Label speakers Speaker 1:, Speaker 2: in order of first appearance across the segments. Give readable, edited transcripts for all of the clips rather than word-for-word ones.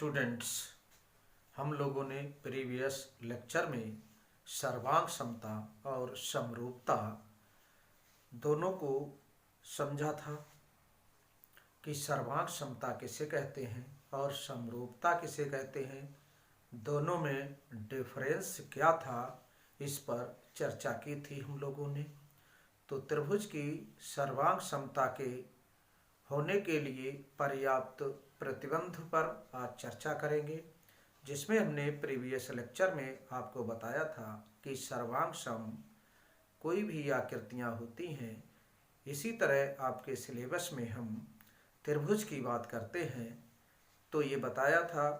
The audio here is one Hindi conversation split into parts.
Speaker 1: स्टूडेंट्स, हम लोगों ने प्रीवियस लेक्चर में सर्वांग समता और समरूपता दोनों को समझा था कि सर्वांग समता किसे कहते हैं और समरूपता किसे कहते हैं, दोनों में डिफरेंस क्या था, इस पर चर्चा की थी हम लोगों ने। तो त्रिभुज की सर्वांग समता के होने के लिए पर्याप्त प्रतिबंध पर आज चर्चा करेंगे, जिसमें हमने प्रीवियस लेक्चर में आपको बताया था कि सर्वांग सम कोई भी आकृतियाँ होती हैं। इसी तरह आपके सिलेबस में हम त्रिभुज की बात करते हैं तो ये बताया था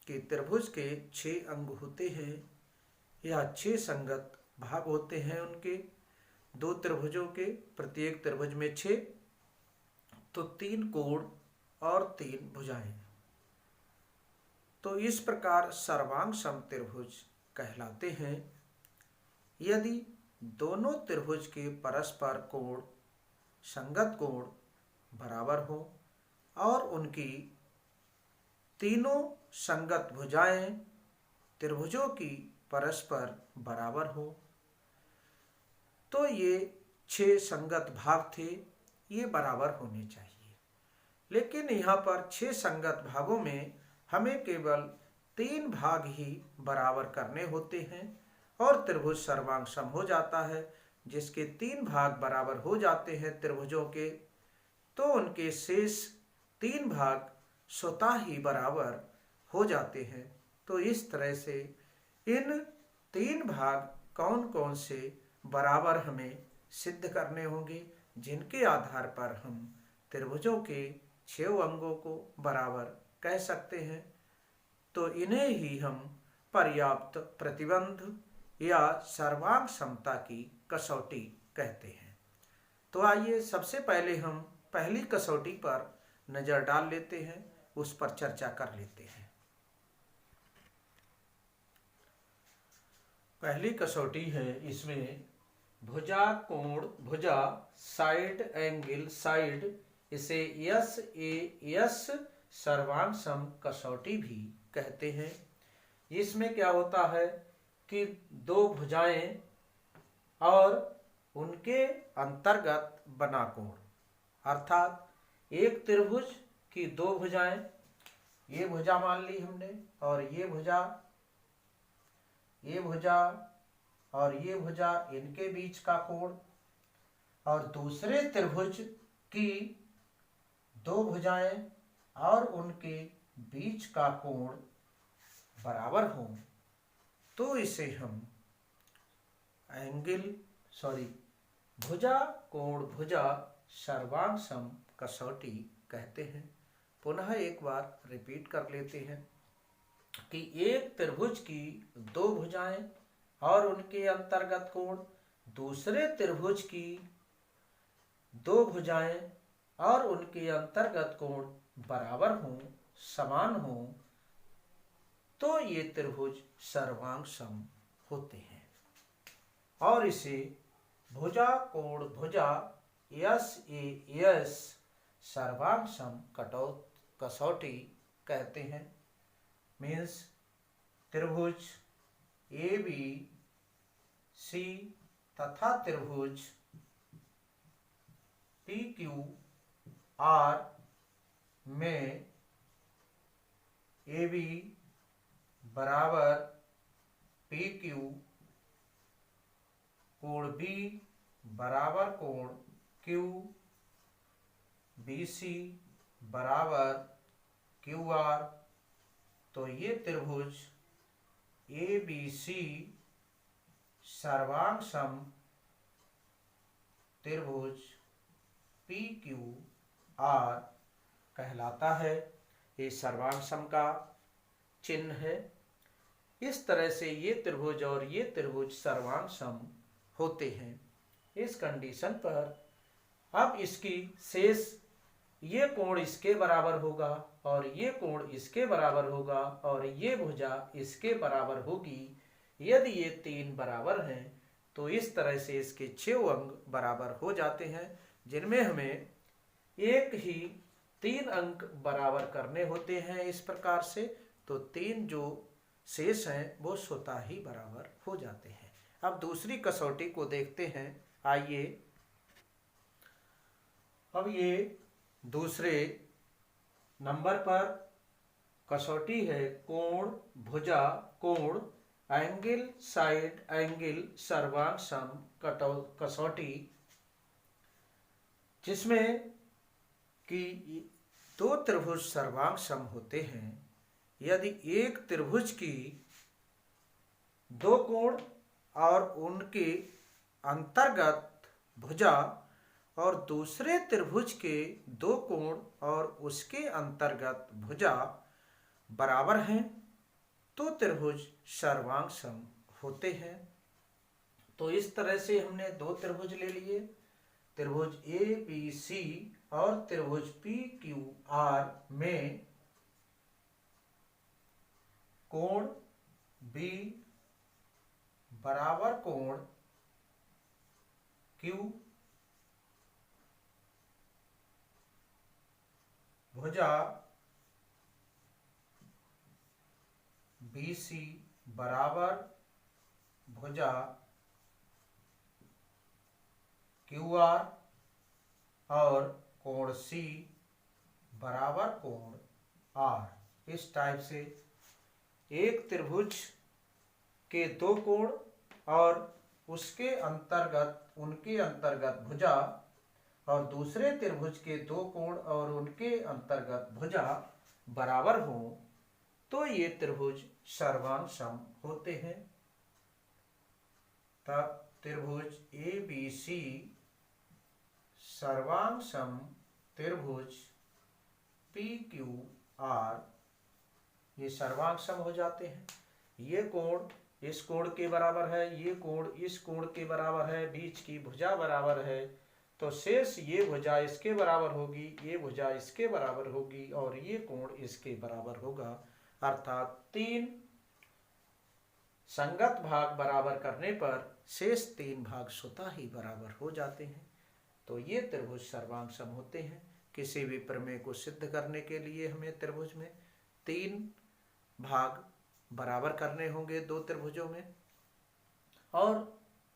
Speaker 1: कि त्रिभुज के 6 अंग होते हैं या 6 संगत भाग होते हैं उनके। 2 त्रिभुजों के, प्रत्येक त्रिभुज में 6, तो 3 कोण और 3 भुजाएं। तो इस प्रकार सर्वांग सम त्रिभुज कहलाते हैं यदि दोनों त्रिभुज के परस्पर कोण, संगत कोण बराबर हो और उनकी तीनों संगत भुजाएं त्रिभुजों की परस्पर बराबर हो। तो ये 6 संगत भाग थे, ये बराबर होने चाहिए। लेकिन यहाँ पर 6 संगत भागों में हमें केवल 3 भाग ही बराबर करने होते हैं और त्रिभुज सर्वांग सम हो जाता है। जिसके 3 भाग बराबर हो जाते हैं त्रिभुजों के, तो उनके शेष 3 भाग स्वतः ही बराबर हो जाते हैं। तो इस तरह से इन 3 भाग कौन कौन से बराबर हमें सिद्ध करने होंगे, जिनके आधार पर हम त्रिभुजों के 6 अंगों को बराबर कह सकते हैं। तो इन्हें ही हम पर्याप्त प्रतिबंध या सर्वांग समता की कसौटी कहते हैं। तो आइए सबसे पहले हम पहली कसौटी पर नजर डाल लेते हैं, उस पर चर्चा कर लेते हैं। पहली कसौटी है, इसमें भुजा कोण भुजा, साइड एंगल साइड, इसे एस सर्वांग सम कसौटी भी कहते हैं। इसमें क्या होता है कि 2 भुजाएं और उनके अंतर्गत बना कोण, अर्थात एक त्रिभुज की 2 भुजाएं, ये भुजा मान ली हमने और ये भुजा और ये भुजा, इनके बीच का कोण, और दूसरे त्रिभुज की 2 भुजाएं और उनके बीच का कोण बराबर हो, तो इसे हम भुजा कोण भुजा सर्वांग सम कसौटी कहते हैं। पुनः एक बार रिपीट कर लेते हैं कि एक त्रिभुज की 2 भुजाएं और उनके अंतर्गत कोण, दूसरे त्रिभुज की 2 भुजाएं और उनके अंतर्गत कोण बराबर हों, समान हों, तो ये त्रिभुज सर्वांग सम होते हैं और इसे भुजा कोण भुजा एस सर्वांग सम कसौटी कहते हैं। मीन्स त्रिभुज ABC तथा त्रिभुज PQR में AB बराबर PQ, कोण B बराबर कोण Q, BC बराबर QR, तो ये त्रिभुज ABC सर्वांग सम त्रिभुज PQR कहलाता है। ये सर्वांग सम का चिन्ह है। इस तरह से ये त्रिभुज और ये त्रिभुज सर्वांग सम होते हैं। इस कंडीशन पर अब इसकी शेष, ये कोण इसके बराबर होगा और ये कोण इसके बराबर होगा और ये भुजा इसके बराबर होगी। यदि ये 3 बराबर हैं तो इस तरह से इसके 6 अंग बराबर हो जाते हैं, जिनमें हमें एक ही 3 अंक बराबर करने होते हैं इस प्रकार से, तो 3 जो शेष हैं वो स्वतः ही बराबर हो जाते हैं। अब दूसरी कसौटी को देखते हैं। आइए, अब ये दूसरे नंबर पर कसौटी है कोण, भुजा, कोण, एंगल, साइड एंगल, सर्वांग सम कसौटी, जिसमें कि दो त्रिभुज सर्वांग सम होते हैं यदि एक त्रिभुज की दो कोण और उनके अंतर्गत भुजा और दूसरे त्रिभुज के दो कोण और उसके अंतर्गत भुजा बराबर हैं तो त्रिभुज सर्वांग सम होते हैं। तो इस तरह से हमने दो त्रिभुज ले लिए, त्रिभुज ए बी सी और त्रिभुज पी क्यू आर में कोण बी बराबर कोण क्यू, भुजा बी सी बराबर भुजा क्यू आर और कोण सी बराबर कोण आर। इस टाइप से एक त्रिभुज के दो कोण और उसके अंतर्गत उनके अंतर्गत भुजा और दूसरे त्रिभुज के दो कोण और उनके अंतर्गत भुजा बराबर हो तो ये त्रिभुज सर्वांग सम होते हैं। तब त्रिभुज ए बी सी सर्वांग सम त्रिभुज पी क्यू आर, ये सर्वांग सम हो जाते हैं। ये कोण इस कोण के बराबर है, ये कोण इस कोण के बराबर है, बीच की भुजा बराबर है, तो शेष ये भुजा इसके बराबर होगी, ये भुजा इसके बराबर होगी और ये कोण इसके बराबर होगा। अर्थात 3 संगत भाग बराबर करने पर शेष 3 भाग स्वतः ही बराबर हो जाते हैं। तो ये त्रिभुज सर्वांग सम होते हैं। किसी भी प्रमेय को सिद्ध करने के लिए हमें त्रिभुज में 3 भाग बराबर करने होंगे दो त्रिभुजों में और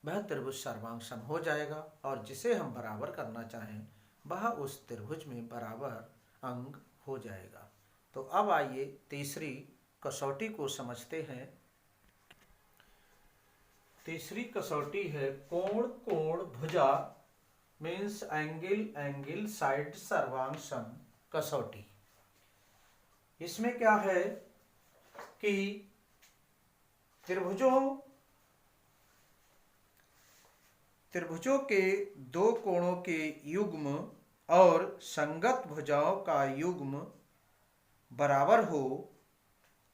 Speaker 1: वह त्रिभुज सर्वांग सम हो जाएगा और जिसे हम बराबर करना चाहें वह उस त्रिभुज में बराबर अंग हो जाएगा। तो अब आइए तीसरी कसौटी को समझते हैं। तीसरी कसौटी है कोण कोण भुजा मीन्स एंगल एंगल साइड सर्वांग सम कसौटी। इसमें क्या है कि त्रिभुजों के दो कोणों के युग्म और संगत भुजाओं का युग्म बराबर हो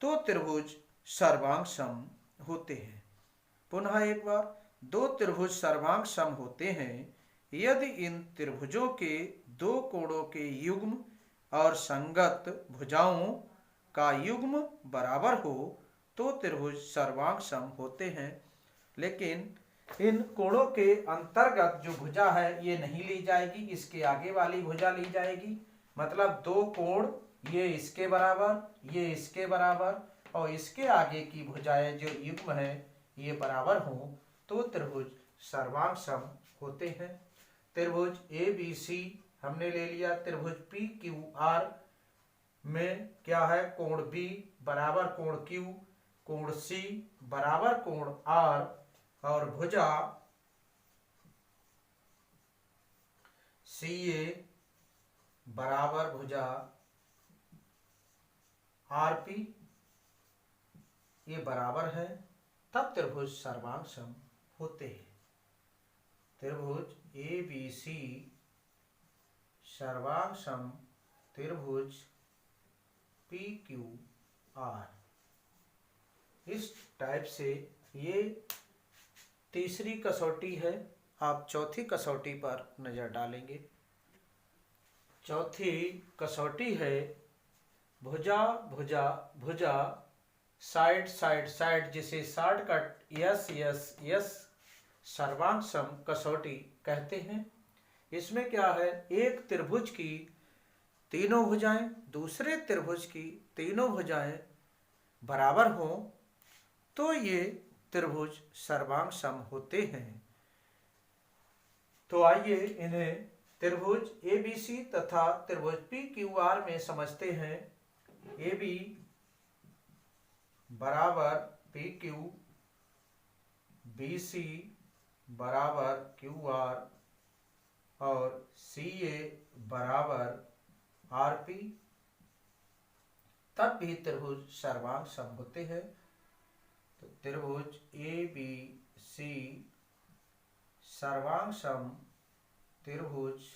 Speaker 1: तो त्रिभुज सर्वांग सम होते हैं। पुनः एक बार, दो त्रिभुज सर्वांग सम होते हैं यदि इन त्रिभुजों के दो कोणों के युग्म और संगत भुजाओं का युग्म बराबर हो तो त्रिभुज सर्वांग सम होते हैं। लेकिन इन कोणों के अंतर्गत जो भुजा है ये नहीं ली जाएगी, इसके आगे वाली भुजा ली जाएगी। मतलब दो कोण ये इसके बराबर, ये इसके बराबर और इसके आगे की भुजाएं जो युग्म है ये बराबर हो तो त्रिभुज सर्वांग सम होते हैं। त्रिभुज ए बी सी हमने ले लिया, त्रिभुज पी क्यू आर में क्या है, कोण बी बराबर कोण क्यू, कोण सी बराबर कोण आर और भुजा सी ए बराबर भुजा आर पी, ये बराबर है, तब त्रिभुज सर्वांग सम होते हैं। त्रिभुज ए बी सी सर्वांग सम त्रिभुज पी क्यू आर। इस टाइप से ये तीसरी कसौटी है। आप चौथी कसौटी पर नजर डालेंगे। चौथी कसौटी है भुजा भुजा भुजा साइड साइड साइड, जिसे शॉर्टकट यस यस यस सर्वांग सम कसौटी कहते हैं। इसमें क्या है, एक त्रिभुज की तीनों भुजाएं दूसरे त्रिभुज की तीनों भुजाएं बराबर हों तो ये त्रिभुज सर्वांग सम होते हैं। तो आइए इन्हें त्रिभुज ABC तथा त्रिभुज PQR में समझते हैं। AB बराबर PQ, BC बराबर QR और CA बराबर RP, तब भी त्रिभुज सर्वांग सम होते हैं। तो त्रिभुज ABC सर्वांग सम त्रिभुज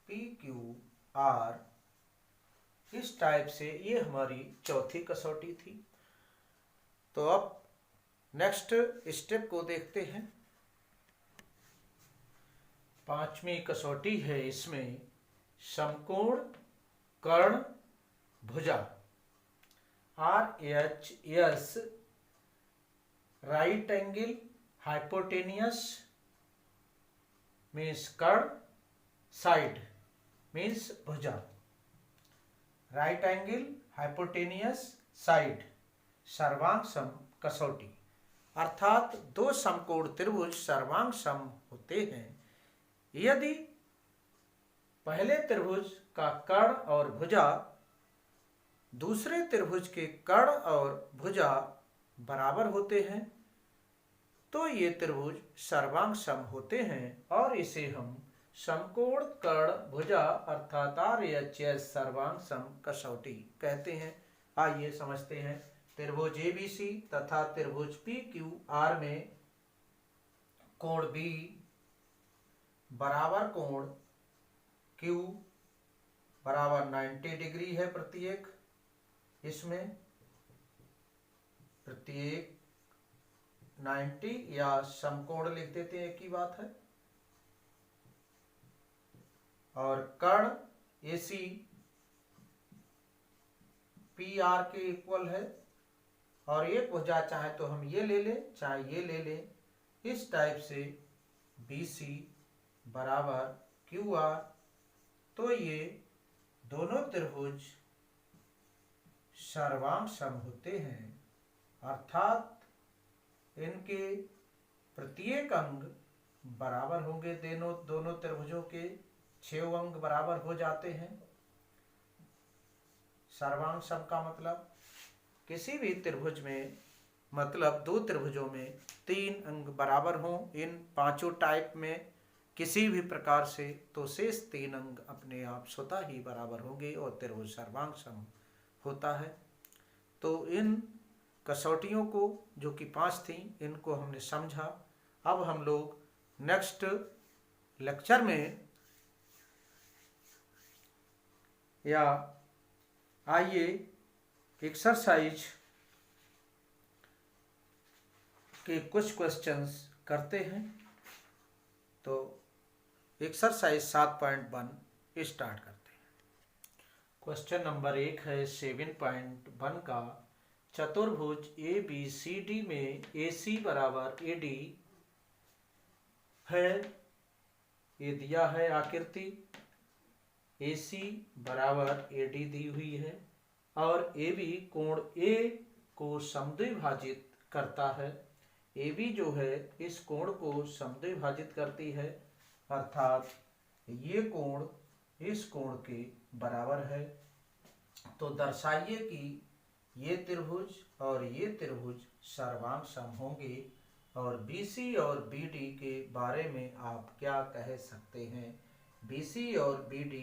Speaker 1: PQR, इस टाइप से ये हमारी चौथी कसौटी थी। तो अब नेक्स्ट स्टेप को देखते हैं। पांचवी कसौटी है, इसमें समकोण कर्ण भुजा RHS right angle hypotenuse means कर्ण, साइड मीन्स भुजा, राइट एंगल हाइपोटेनियस साइड सर्वांग सम कसौटी, अर्थात दो समकोण त्रिभुज सर्वांग सम होते हैं यदि पहले त्रिभुज का कर्ण और भुजा दूसरे त्रिभुज के कर्ण और भुजा बराबर होते हैं तो ये त्रिभुज सर्वांग सम होते हैं और इसे हम समकोण कर्ण भुजा अर्थात RHS सर्वांग सम कसौटी कहते हैं। आइए समझते हैं। त्रिभुज ABC तथा त्रिभुज PQR में कोण B बराबर कोण Q बराबर 90 डिग्री है प्रत्येक। इसमें प्रत्येक 90 या समकोण लिख देते हैं, एक ही बात है। और कर्ण AC PR के इक्वल है और एक भुजा चाहे तो हम ये ले लें चाहे ये ले लें। इस टाइप से BC बराबर QR, तो ये दोनों त्रिभुज सर्वांग सम होते हैं, अर्थात इनके प्रत्येक अंग बराबर होंगे। दोनों त्रिभुजों के 6 अंग बराबर हो जाते हैं। सर्वांग सम का मतलब किसी भी त्रिभुज में, मतलब दो त्रिभुजों में 3 अंग बराबर हों इन पांचों टाइप में किसी भी प्रकार से, तो शेष 3 अंग अपने आप स्वतः ही बराबर होंगे और त्रिभुज सर्वांग सम होता है। तो इन कसौटियों को जो कि 5 थी इनको हमने समझा। अब हम लोग नेक्स्ट लेक्चर में या आइए एक्सरसाइज के कुछ क्वेश्चंस करते हैं। तो एक्सरसाइज 7.1 स्टार्ट करते हैं। क्वेश्चन नंबर 1 है 7.1 का, चतुर्भुज ABCD में AC बराबर AD है। ये दिया है आकृति, AC बराबर AD दी हुई है और AB कोण A को समद्विभाजित करता है। AB जो है इस कोण को समद्विभाजित करती है, अर्थात ये कोण इस कोण के बराबर है। तो दर्शाइए कि ये त्रिभुज और ये त्रिभुज सर्वांग सम होंगे और BC और BD के बारे में आप क्या कह सकते हैं। BC और BD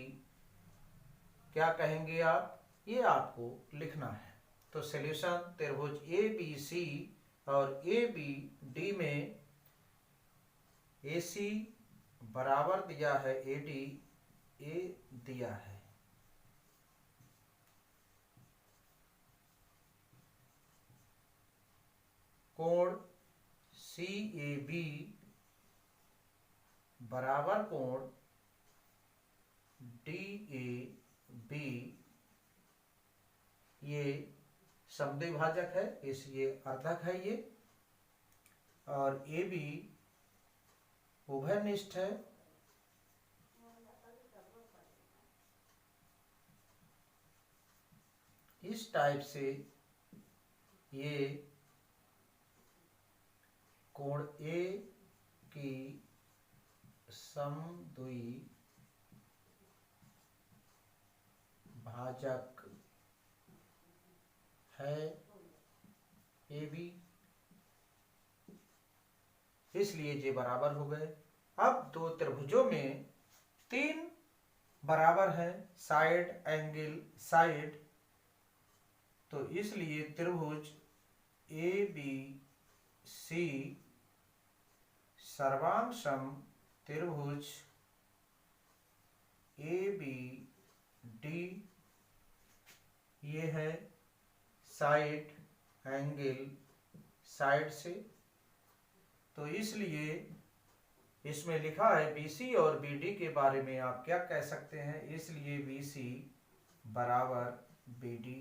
Speaker 1: क्या कहेंगे आप, ये आपको लिखना है। तो सॉल्यूशन, त्रिभुज ABC और ABD में AC बराबर दिया है AD, A दिया है। कोण CAB बराबर कोण DAB, ये समद्विभाजक है इसलिए अर्धक है ये, और AB उभयनिष्ठ है इस टाइप से ये कोण ए की समद्वि भाजक है ए बी, इसलिए ये बराबर हो गए। अब दो त्रिभुजों में तीन बराबर है साइड एंगल साइड, तो इसलिए त्रिभुज ए बी सी सर्वांग सम त्रिभुज ए बी डी, ये है साइड एंगल साइड से, तो इसलिए इसमें लिखा है BC और BD के बारे में आप क्या कह सकते हैं, इसलिए BC बराबर BD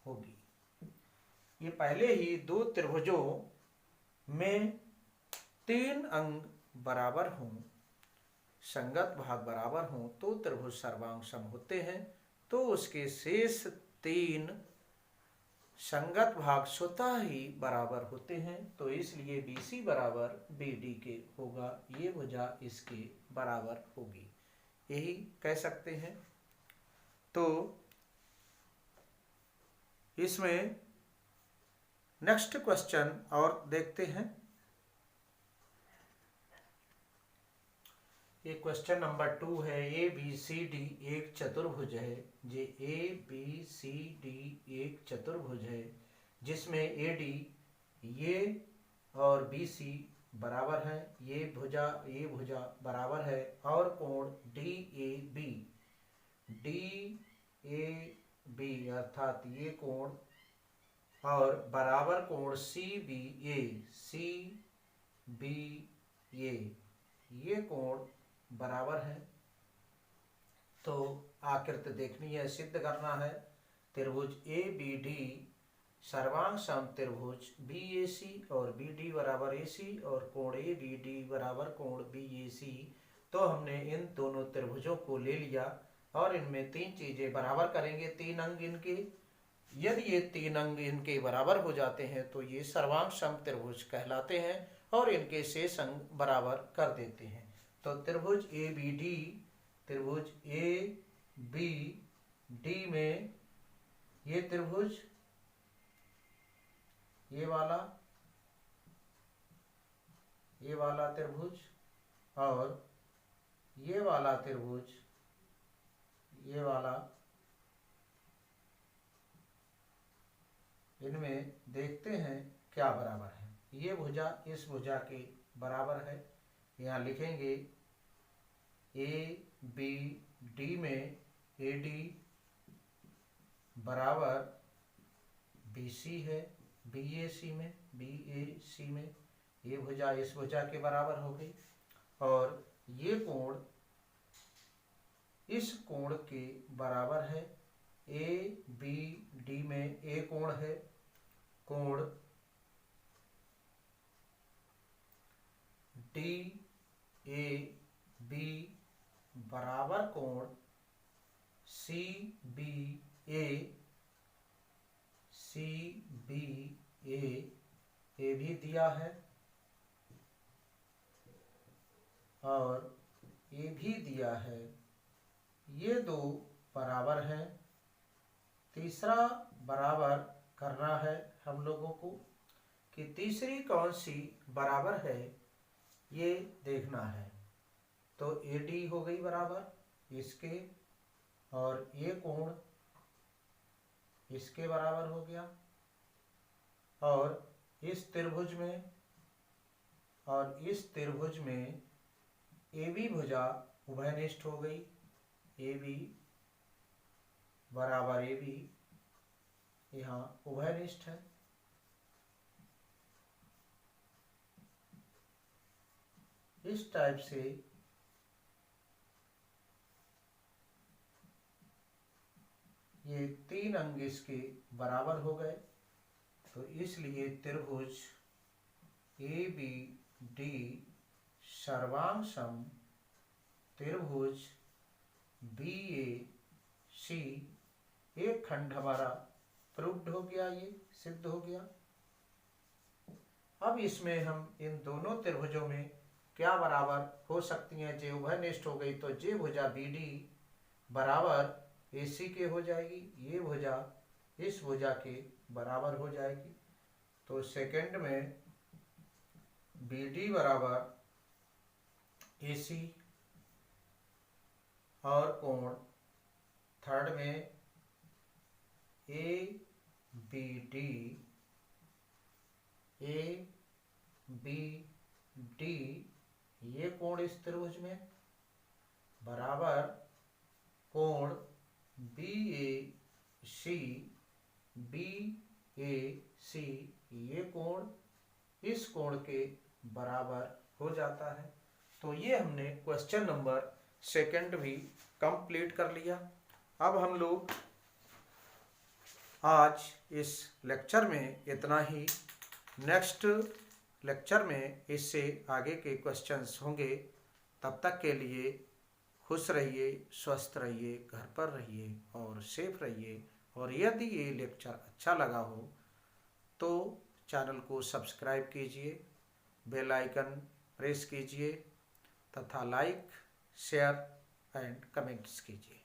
Speaker 1: होगी। ये पहले ही दो त्रिभुजों में तीन अंग बराबर हों, संगत भाग बराबर हों तो त्रिभुज सर्वांग सम होते हैं, तो उसके शेष तीन संगत भाग स्वतः ही बराबर होते हैं, तो इसलिए BC बराबर BD के होगा, ये भुजा इसके बराबर होगी, यही कह सकते हैं। तो इसमें नेक्स्ट क्वेश्चन और देखते हैं। ये क्वेश्चन नंबर 2 है। ABCD एक चतुर्भुज है। जे ABCD एक चतुर्भुज है जिसमें AD ये और BC बराबर है, ये भुजा बराबर है, और कोण DAB अर्थात ये कोण और बराबर कोण CBA ये कोण बराबर है। तो आकृति देखनी है, सिद्ध करना है। त्रिभुज ABD सर्वांग सम त्रिभुज BAC और BD बराबर AC और कोण ABD बराबर कोण BAC। तो हमने इन दोनों त्रिभुजों को ले लिया और इनमें तीन चीजें बराबर करेंगे, तीन अंग इनके। यदि ये तीन अंग इनके बराबर हो जाते हैं तो ये सर्वांग सम त्रिभुज कहलाते हैं और इनके शेष अंग बराबर कर देते हैं। तो त्रिभुज ABD में ये त्रिभुज, ये वाला त्रिभुज और ये वाला त्रिभुज, ये वाला, इनमें देखते हैं क्या बराबर है। ये भुजा इस भुजा के बराबर है, यहाँ लिखेंगे ABD में AD बराबर BC है, BAC में ये भुजा इस भुजा के बराबर हो गई, और ये कोण इस कोण के बराबर है। ABD में A कोण है, कोण DAB बराबर कोण CBA ये भी दिया है और ये भी दिया है, ये दो बराबर हैं। तीसरा बराबर करना है हम लोगों को कि तीसरी कौन सी बराबर है, ये देखना है। तो AD हो गई बराबर इसके, और ये कोण इसके बराबर हो गया, और इस त्रिभुज में AB भुजा उभयनिष्ठ हो गई, AB बराबर AB यहाँ उभयनिष्ठ है। इस टाइप से ये तीन अंग इसके बराबर हो गए, तो इसलिए त्रिभुज ABD सर्वांग सम त्रिभुज BAC, एक खंड हमारा प्रूव्ड हो गया, ये सिद्ध हो गया। अब इसमें हम इन दोनों त्रिभुजों में क्या बराबर हो सकती हैं, जे उभयनिष्ठ हो गई तो जे भुजा बी डी बराबर ए सी के हो जाएगी, ये भुजा इस भुजा के बराबर हो जाएगी। तो सेकंड में बी डी बराबर ए सी और कोण थर्ड में ए बी डी ये कोण इस त्रिभुज में बराबर कोण बी ए सी ये कोण इस कोण के बराबर हो जाता है। तो ये हमने क्वेश्चन नंबर सेकंड भी कंप्लीट कर लिया। अब हम लोग आज इस लेक्चर में इतना ही। नेक्स्ट लेक्चर में इससे आगे के क्वेश्चंस होंगे। तब तक के लिए खुश रहिए, स्वस्थ रहिए, घर पर रहिए और सेफ रहिए। और यदि ये लेक्चर अच्छा लगा हो तो चैनल को सब्सक्राइब कीजिए, बेल आइकन प्रेस कीजिए तथा लाइक, शेयर एंड कमेंट्स कीजिए।